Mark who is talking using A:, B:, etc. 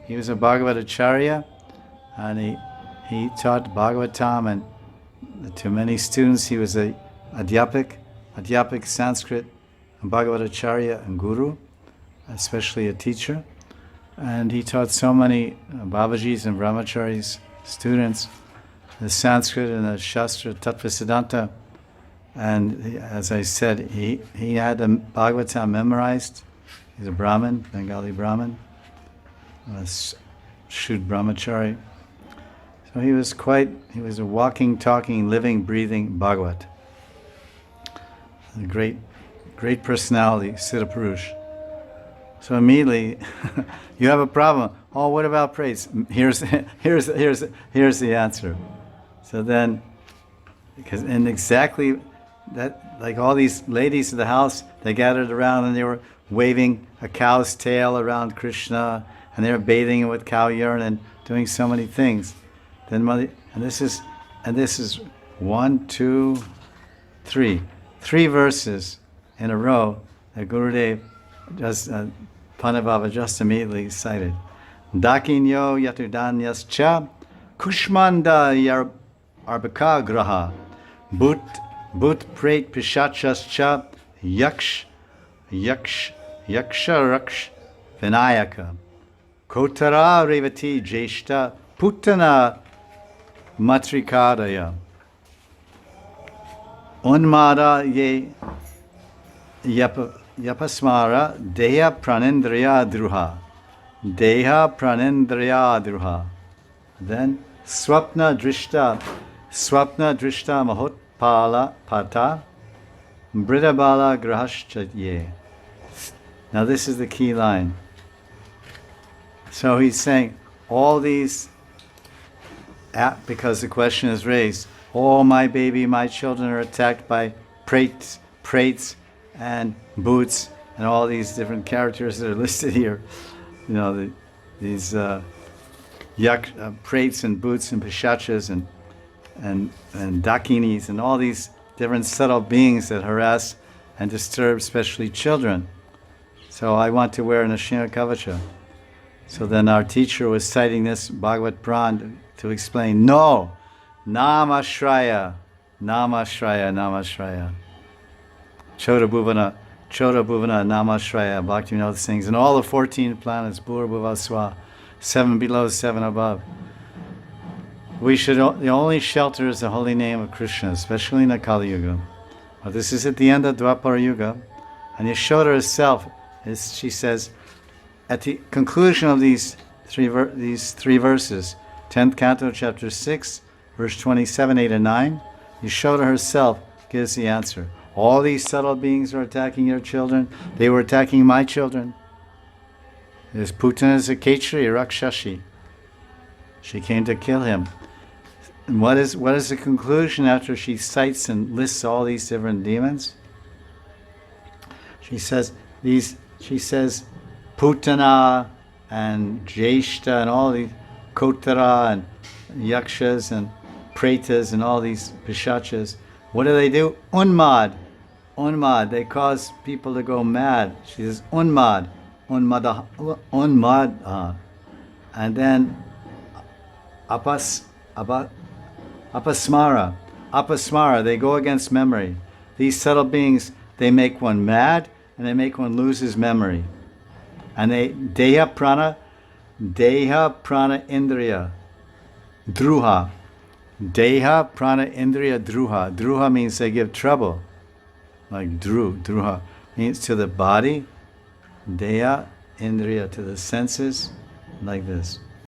A: he was a Bhagavatacharya, and he taught Bhagavatam, and to many students he was a Adhyapak Sanskrit, a Bhagavatacharya and Guru, especially a teacher. And he taught so many Babajis and Brahmacharis, students, the Sanskrit and the Shastra, Tattva Siddhanta. And as I said, he had the Bhagavatam memorized. He's a Brahmin, Bengali Brahmin, a Shud Brahmachari. So he was a walking, talking, living, breathing Bhagavat. A great personality, Siddha Purush. So immediately, you have a problem. Oh, what about praise? Here's the answer. So then, and exactly that, like all these ladies of the house, they gathered around and they were waving a cow's tail around Krishna, and they were bathing with cow urine and doing so many things. Then this is 1, 2, 3 verses in a row that Gurudev just Panabhava just immediately cited. Dakinyo yatudanyascha kushmanda arbaka graha but pret pishachascha yaksha raksh vinayaka kotara revati jeshta putana matrikadaya unmada ye yapasmara deha pranendriya druha. Then swapna drishta mahotpala pata bridabala grahashchatye. Now this is the key line. So he's saying all these, because the question is raised, oh my baby, my children are attacked by prates and boots and all these different characters that are listed here. You know, these prates and boots and pishachas and dakinis and all these different subtle beings that harass and disturb especially children. So I want to wear an Ashina Kavacha. So then our teacher was citing this Bhagavad Pran to explain, no, Namashraya. Chota Bhuvana Namashraya, Bhaktivinoda sings, and all the 14 planets, Bhur Bhuva Swa, 7 below, 7 above. The only shelter is the holy name of Krishna, especially in the Kali Yuga. Well, this is at the end of Dwapara Yuga, and Yashoda herself, she says, at the conclusion of these three verses, 10th canto, chapter 6, verse 27, 8, and 9, Yashoda herself gives the answer. All these subtle beings are attacking your children. They were attacking my children. This Putana is a Kechari, a Rakshashi. She came to kill him. And what is the conclusion after she cites and lists all these different demons? She says Putana and Jeshta and all these Kotara and Yakshas and Pretas and all these Pishachas. What do? Unmad, they cause people to go mad. She says unmad. And then apasmara, they go against memory. These subtle beings, they make one mad and they make one lose his memory. And they deha prana indriya druha. Deha prana indriya druha. Druha means they give trouble. Like druha means to the body. Deha indriya to the senses. Like this.